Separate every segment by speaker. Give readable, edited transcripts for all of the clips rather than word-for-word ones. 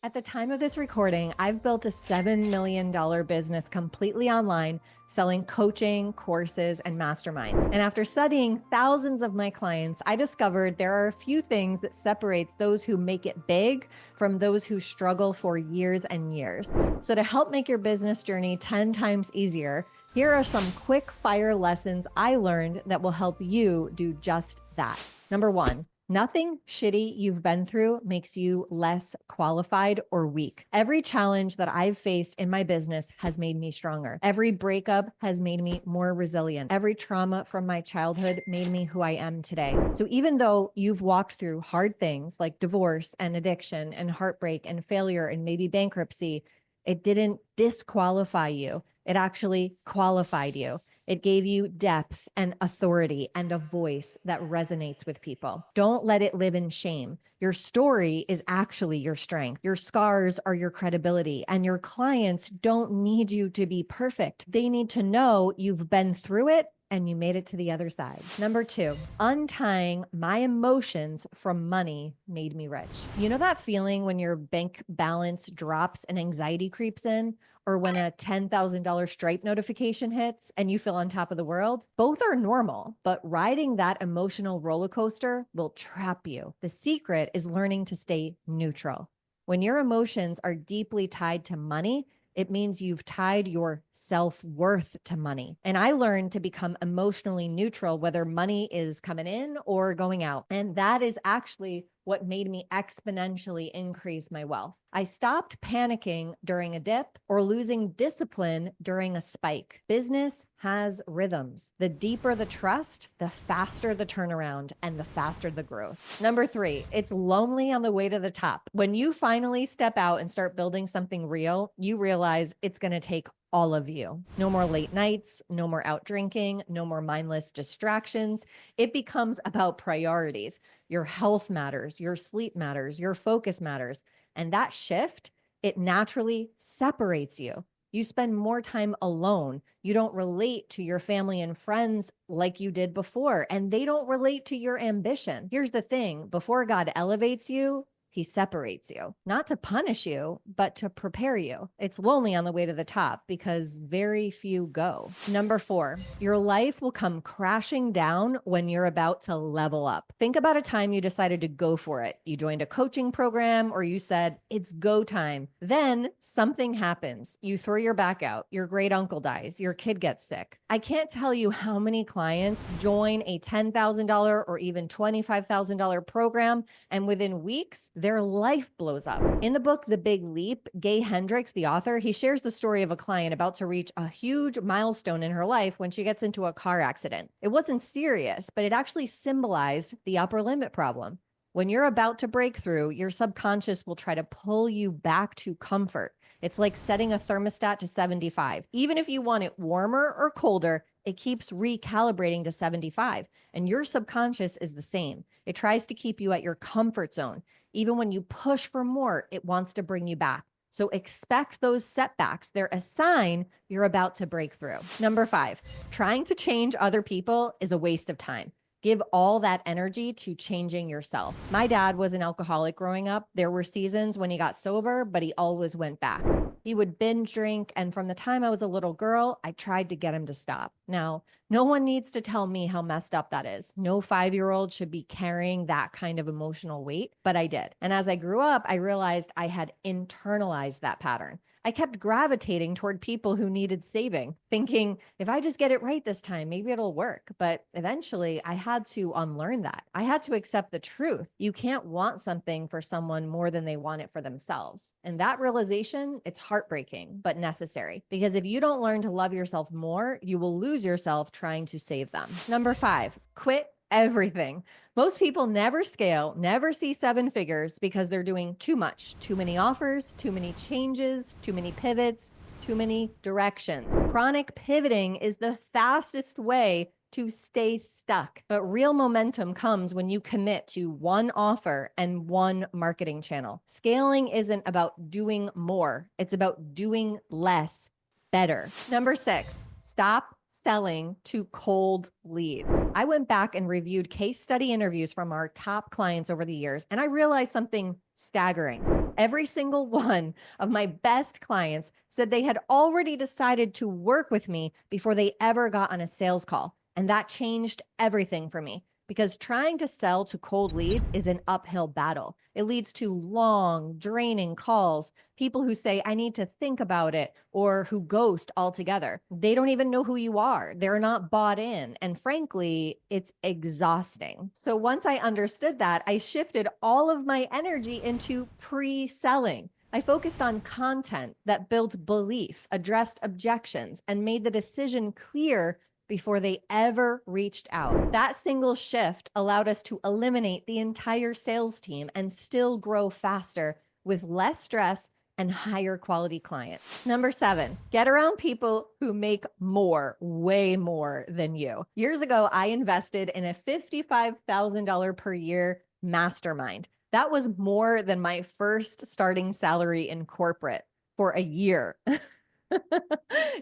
Speaker 1: At the time of this recording, I've built a $7 million business completely online, selling coaching, courses, and masterminds. And after studying thousands of my clients, I discovered there are a few things that separates those who make it big from those who struggle for years and years. So to help make your business journey 10 times easier, here are some quick fire lessons I learned that will help you do just that. Number one, nothing shitty you've been through makes you less qualified or weak. Every challenge that I've faced in my business has made me stronger. Every breakup has made me more resilient. Every trauma from my childhood made me who I am today. So even though you've walked through hard things like divorce and addiction and heartbreak and failure and maybe bankruptcy, it didn't disqualify you. It actually qualified you. It gave you depth and authority and a voice that resonates with people. Don't let it live in shame. Your story is actually your strength. Your scars are your credibility, and your clients don't need you to be perfect. They need to know you've been through it and you made it to the other side. Number two, untying my emotions from money made me rich. You know that feeling when your bank balance drops and anxiety creeps in? Or when a $10,000 Stripe notification hits and you feel on top of the world? Both are normal, but riding that emotional roller coaster will trap you. The secret is learning to stay neutral. When your emotions are deeply tied to money, it means you've tied your self-worth to money. And I learned to become emotionally neutral, whether money is coming in or going out. And that is actually what made me exponentially increase my wealth. I stopped panicking during a dip or losing discipline during a spike. Business has rhythms. The deeper the trust, the faster the turnaround and the faster the growth. Number three, it's lonely on the way to the top. When you finally step out and start building something real, you realize it's going to take all of you. No more late nights, no more out drinking, no more mindless distractions. It becomes about priorities. Your health matters, your sleep matters, your focus matters. And that shift, it naturally separates you. You spend more time alone. You don't relate to your family and friends like you did before, and they don't relate to your ambition. Here's the thing, before God elevates you, he separates you, not to punish you, but to prepare you. It's lonely on the way to the top because very few go. Number four, your life will come crashing down when you're about to level up. Think about a time you decided to go for it. You joined a coaching program or you said, it's go time. Then something happens. You throw your back out. Your great uncle dies. Your kid gets sick. I can't tell you how many clients join a $10,000 or even $25,000 program, and within weeks, their life blows up. In the book, The Big Leap, Gay Hendricks, the author, he shares the story of a client about to reach a huge milestone in her life when she gets into a car accident. It wasn't serious, but it actually symbolized the upper limit problem. When you're about to break through, your subconscious will try to pull you back to comfort. It's like setting a thermostat to 75. Even if you want it warmer or colder, it keeps recalibrating to 75. And your subconscious is the same. It tries to keep you at your comfort zone. Even when you push for more, it wants to bring you back. So expect those setbacks. They're a sign you're about to break through. Number five, trying to change other people is a waste of time. Give all that energy to changing yourself. My dad was an alcoholic growing up. There were seasons when he got sober, but he always went back. He would binge drink, and from the time I was a little girl, I tried to get him to stop. Now, no one needs to tell me how messed up that is. No 5-year-old should be carrying that kind of emotional weight, but I did. And as I grew up, I realized I had internalized that pattern. I kept gravitating toward people who needed saving, thinking, if I just get it right this time, maybe it'll work. But eventually I had to unlearn that. I had to accept the truth. You can't want something for someone more than they want it for themselves. And that realization, it's heartbreaking, but necessary. Because if you don't learn to love yourself more, you will lose yourself trying to save them. Number five, quit everything. Most people never scale, never see 7 figures because they're doing too much, too many offers, too many changes, too many pivots, too many directions. Chronic pivoting is the fastest way to stay stuck. But real momentum comes when you commit to one offer and one marketing channel. Scaling isn't about doing more. It's about doing less better. Number 6, stop selling to cold leads. I went back and reviewed case study interviews from our top clients over the years, and I realized something staggering. Every single one of my best clients said they had already decided to work with me before they ever got on a sales call. And that changed everything for me because trying to sell to cold leads is an uphill battle. It leads to long, draining calls, people who say, I need to think about it, or who ghost altogether. They don't even know who you are. They're not bought in. And frankly, it's exhausting. So once I understood that, I shifted all of my energy into pre-selling. I focused on content that built belief, addressed objections, and made the decision clear before they ever reached out. That single shift allowed us to eliminate the entire sales team and still grow faster with less stress and higher quality clients. Number 7, get around people who make more, way more than you. Years ago, I invested in a $55,000 per year mastermind. That was more than my first starting salary in corporate for a year.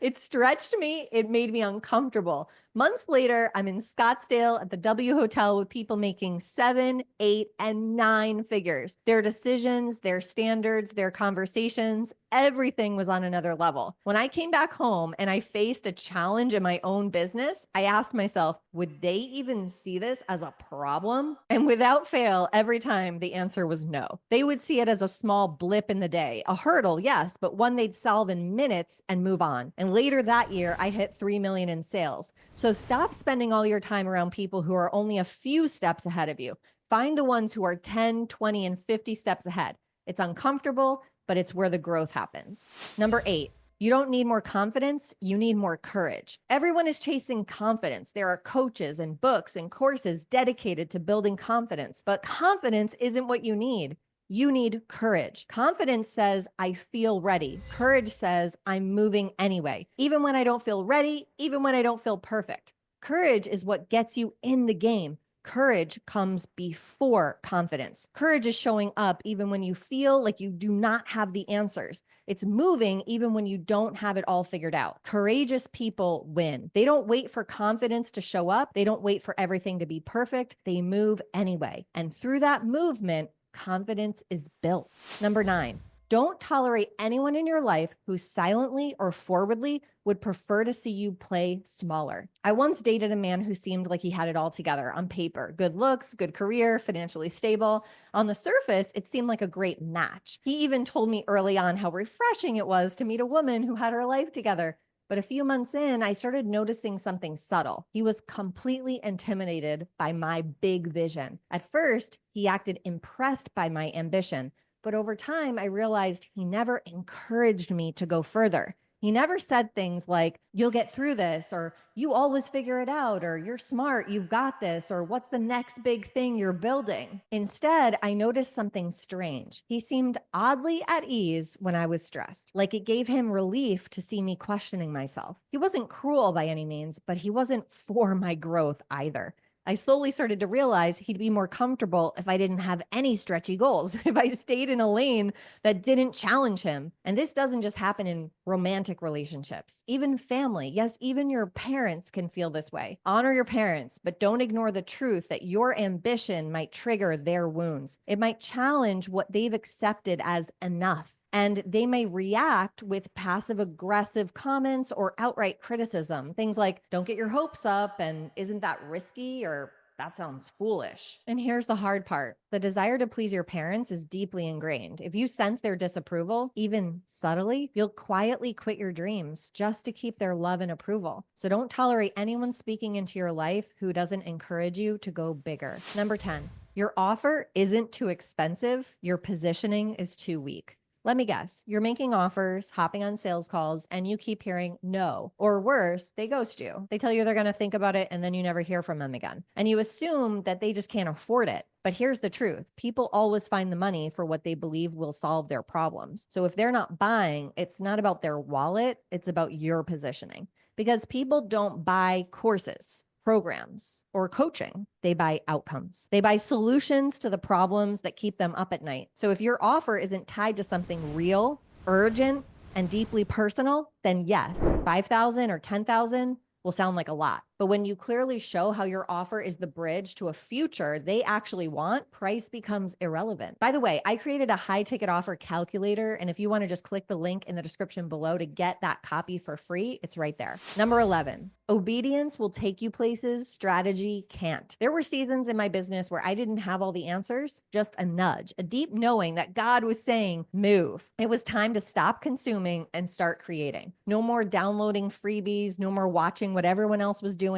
Speaker 1: It stretched me. It made me uncomfortable. Months later, I'm in Scottsdale at the W Hotel with people making 7, 8, and 9 figures. Their decisions, their standards, their conversations, everything was on another level. When I came back home and I faced a challenge in my own business, I asked myself, would they even see this as a problem? And without fail, every time the answer was no. They would see it as a small blip in the day, a hurdle, yes, but one they'd solve in minutes and move on. And later that year, I hit 3 million in sales. So stop spending all your time around people who are only a few steps ahead of you. Find the ones who are 10, 20, and 50 steps ahead. It's uncomfortable, but it's where the growth happens. Number 8, you don't need more confidence, you need more courage. Everyone is chasing confidence. There are coaches and books and courses dedicated to building confidence, but confidence isn't what you need. You need courage. Confidence says, I feel ready. Courage says, I'm moving anyway, even when I don't feel ready, even when I don't feel perfect. Courage is what gets you in the game. Courage comes before confidence. Courage is showing up even when you feel like you do not have the answers. It's moving even when you don't have it all figured out. Courageous people win. They don't wait for confidence to show up. They don't wait for everything to be perfect. They move anyway. And through that movement, confidence is built. Number 9, don't tolerate anyone in your life who silently or forwardly would prefer to see you play smaller. I once dated a man who seemed like he had it all together on paper. Good looks, good career, financially stable. On the surface, it seemed like a great match. He even told me early on how refreshing it was to meet a woman who had her life together. But a few months in, I started noticing something subtle. He was completely intimidated by my big vision. At first, he acted impressed by my ambition, but over time, I realized he never encouraged me to go further. He never said things like, you'll get through this, or you always figure it out, or you're smart, you've got this, or what's the next big thing you're building? Instead, I noticed something strange. He seemed oddly at ease when I was stressed, like it gave him relief to see me questioning myself. He wasn't cruel by any means, but he wasn't for my growth either. I slowly started to realize he'd be more comfortable if I didn't have any stretchy goals, if I stayed in a lane that didn't challenge him. And this doesn't just happen in romantic relationships, even family. Yes, even your parents can feel this way. Honor your parents, but don't ignore the truth that your ambition might trigger their wounds. It might challenge what they've accepted as enough. And they may react with passive aggressive comments or outright criticism. Things like, don't get your hopes up, and isn't that risky, or that sounds foolish. And here's the hard part. The desire to please your parents is deeply ingrained. If you sense their disapproval, even subtly, you'll quietly quit your dreams just to keep their love and approval. So don't tolerate anyone speaking into your life who doesn't encourage you to go bigger. Number 10, your offer isn't too expensive. Your positioning is too weak. Let me guess, you're making offers, hopping on sales calls, and you keep hearing no. Or worse, they ghost you. They tell you they're going to think about it, and then you never hear from them again. And you assume that they just can't afford it. But here's the truth. People always find the money for what they believe will solve their problems. So if they're not buying, it's not about their wallet, it's about your positioning. Because people don't buy courses, programs, or coaching. They buy outcomes. They buy solutions to the problems that keep them up at night. So if your offer isn't tied to something real, urgent, and deeply personal, then yes, 5,000 or 10,000 will sound like a lot. But when you clearly show how your offer is the bridge to a future they actually want, price becomes irrelevant. By the way, I created a high ticket offer calculator. And if you want to just click the link in the description below to get that copy for free, it's right there. Number 11, obedience will take you places strategy can't. There were seasons in my business where I didn't have all the answers, just a nudge, a deep knowing that God was saying, move. It was time to stop consuming and start creating. No more downloading freebies, no more watching what everyone else was doing.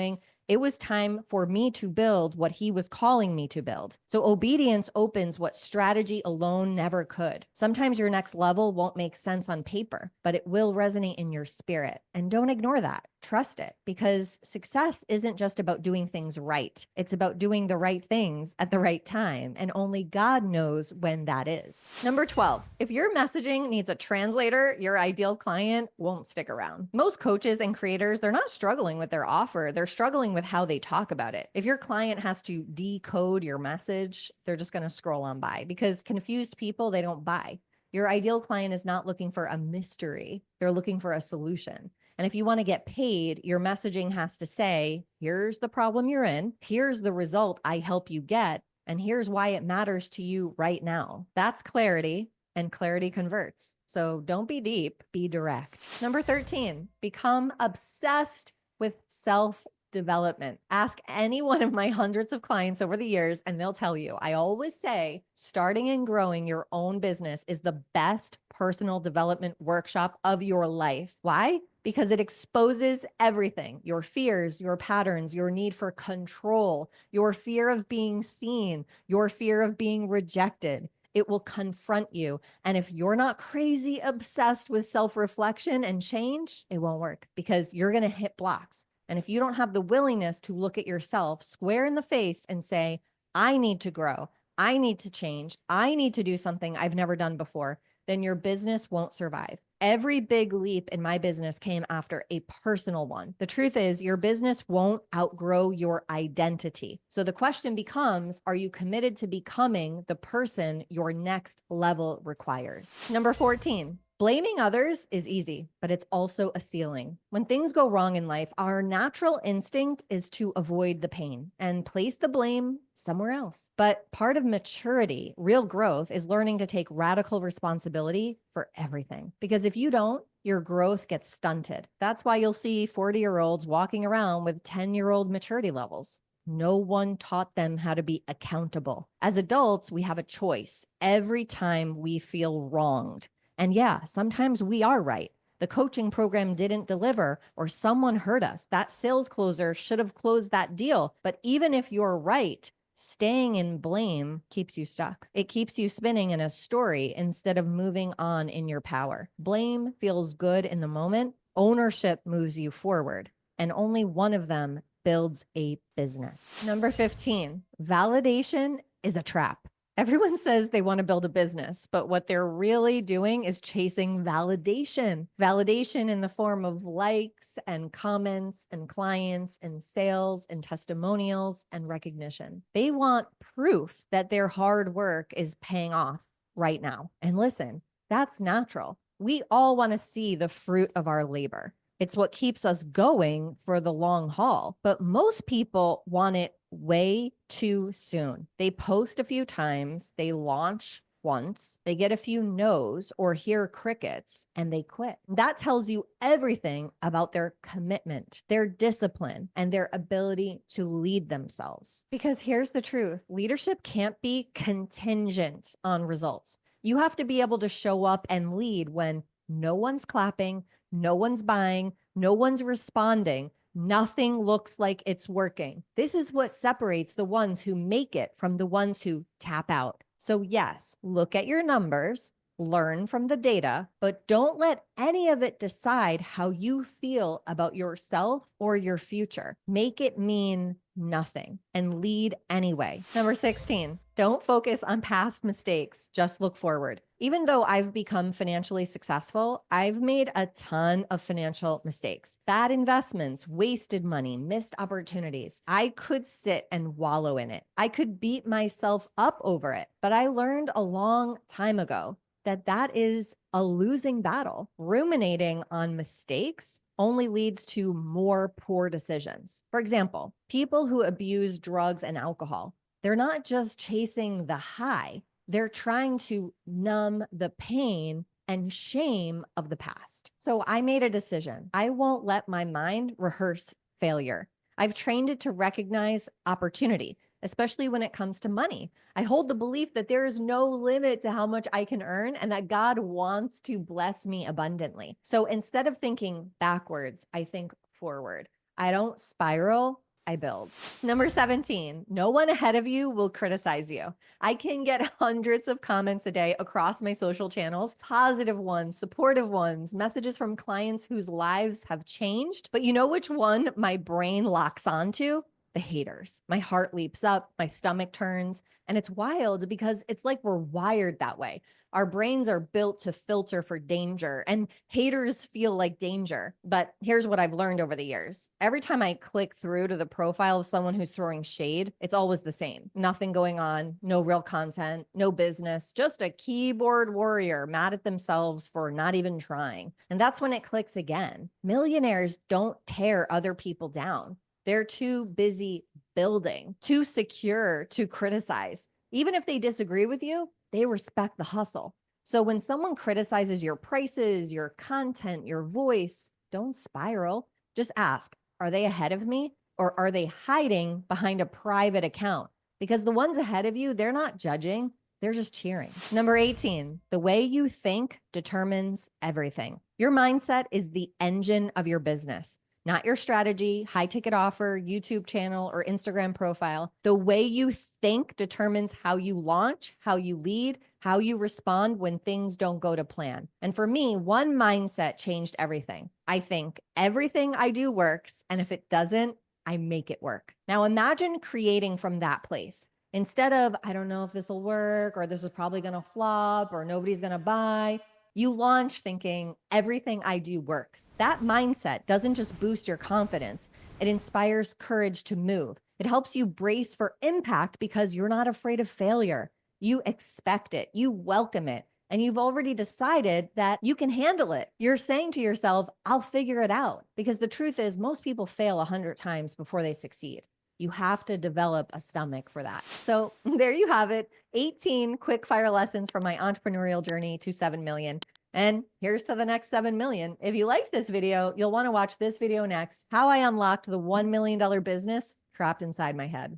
Speaker 1: It was time for me to build what he was calling me to build. So obedience opens what strategy alone never could. Sometimes your next level won't make sense on paper, but it will resonate in your spirit. And don't ignore that. Trust it, because success isn't just about doing things right. It's about doing the right things at the right time. And only God knows when that is. Number 12, if your messaging needs a translator, your ideal client won't stick around. Most coaches and creators, they're not struggling with their offer. They're struggling with how they talk about it. If your client has to decode your message, they're just going to scroll on by, because confused people, they don't buy. Your ideal client is not looking for a mystery. They're looking for a solution. And if you want to get paid, your messaging has to say, here's the problem you're in, here's the result I help you get, and here's why it matters to you right now. That's clarity, and clarity converts. So don't be deep, be direct. Number 13, become obsessed with self-development. Ask any one of my hundreds of clients over the years, and they'll tell you, I always say, starting and growing your own business is the best personal development workshop of your life. Why? Because it exposes everything: your fears, your patterns, your need for control, your fear of being seen, your fear of being rejected. It will confront you. And if you're not crazy obsessed with self-reflection and change, it won't work, because you're going to hit blocks. And if you don't have the willingness to look at yourself square in the face and say, I need to grow, I need to change, I need to do something I've never done before, then your business won't survive. Every big leap in my business came after a personal one. The truth is, your business won't outgrow your identity. So the question becomes, are you committed to becoming the person your next level requires? Number 14, blaming others is easy, but it's also a ceiling. When things go wrong in life, our natural instinct is to avoid the pain and place the blame somewhere else. But part of maturity, real growth, is learning to take radical responsibility for everything. Because if you don't, your growth gets stunted. That's why you'll see 40-year-olds walking around with 10-year-old maturity levels. No one taught them how to be accountable. As adults, we have a choice every time we feel wronged. And yeah, sometimes we are right. The coaching program didn't deliver, or someone hurt us. That sales closer should have closed that deal. But even if you're right, staying in blame keeps you stuck. It keeps you spinning in a story instead of moving on in your power. Blame feels good in the moment. Ownership moves you forward. And only one of them builds a business. Number 15, validation is a trap. Everyone says they want to build a business, but what they're really doing is chasing validation. Validation in the form of likes and comments and clients and sales and testimonials and recognition. They want proof that their hard work is paying off right now. And listen, that's natural. We all want to see the fruit of our labor. It's what keeps us going for the long haul. But most people want it way too soon. They post a few times, they launch once, they get a few no's or hear crickets, and they quit. That tells you everything about their commitment, their discipline, and their ability to lead themselves. Because here's the truth: leadership can't be contingent on results. You have to be able to show up and lead when no one's clapping, no one's buying, no one's responding. Nothing looks like it's working. This is what separates the ones who make it from the ones who tap out. So yes, look at your numbers, learn from the data, but don't let any of it decide how you feel about yourself or your future. Make it mean nothing and lead anyway. Number 16, don't focus on past mistakes, just look forward. Even though I've become financially successful, I've made a ton of financial mistakes. Bad investments, wasted money, missed opportunities. I could sit and wallow in it. I could beat myself up over it, but I learned a long time ago, that is a losing battle. Ruminating on mistakes only leads to more poor decisions. For example, people who abuse drugs and alcohol, they're not just chasing the high, they're trying to numb the pain and shame of the past. So I made a decision. I won't let my mind rehearse failure. I've trained it to recognize opportunity, especially when it comes to money. I hold the belief that there is no limit to how much I can earn and that God wants to bless me abundantly. So instead of thinking backwards, I think forward. I don't spiral, I build. Number 17, no one ahead of you will criticize you. I can get hundreds of comments a day across my social channels, positive ones, supportive ones, messages from clients whose lives have changed. But you know which one my brain locks onto? The haters. My heart leaps up, my stomach turns, and it's wild because it's like we're wired that way. Our brains are built to filter for danger, and haters feel like danger. But here's what I've learned over the years. Every time I click through to the profile of someone who's throwing shade, it's always the same. Nothing going on, no real content, no business, just a keyboard warrior mad at themselves for not even trying. And that's when it clicks again. Millionaires don't tear other people down. They're too busy building, too secure to criticize. Even if they disagree with you, they respect the hustle. So when someone criticizes your prices, your content, your voice, don't spiral. Just ask, are they ahead of me or are they hiding behind a private account? Because the ones ahead of you, they're not judging, they're just cheering. Number 18, the way you think determines everything. Your mindset is the engine of your business, not your strategy, high ticket offer, YouTube channel, or Instagram profile. The way you think determines how you launch, how you lead, how you respond when things don't go to plan. And for me, one mindset changed everything. I think everything I do works, and if it doesn't, I make it work. Now imagine creating from that place. Instead of, I don't know if this will work, or this is probably gonna flop, or nobody's gonna buy, you launch thinking everything I do works. That mindset doesn't just boost your confidence, it inspires courage to move. It helps you brace for impact because you're not afraid of failure. You expect it, you welcome it, and you've already decided that you can handle it. You're saying to yourself, I'll figure it out. Because the truth is, most people fail 100 times before they succeed. You have to develop a stomach for that. So there you have it, 18 quick fire lessons from my entrepreneurial journey to 7 million. And here's to the next 7 million. If you liked this video, you'll want to watch this video next, how I unlocked the $1 million business trapped inside my head.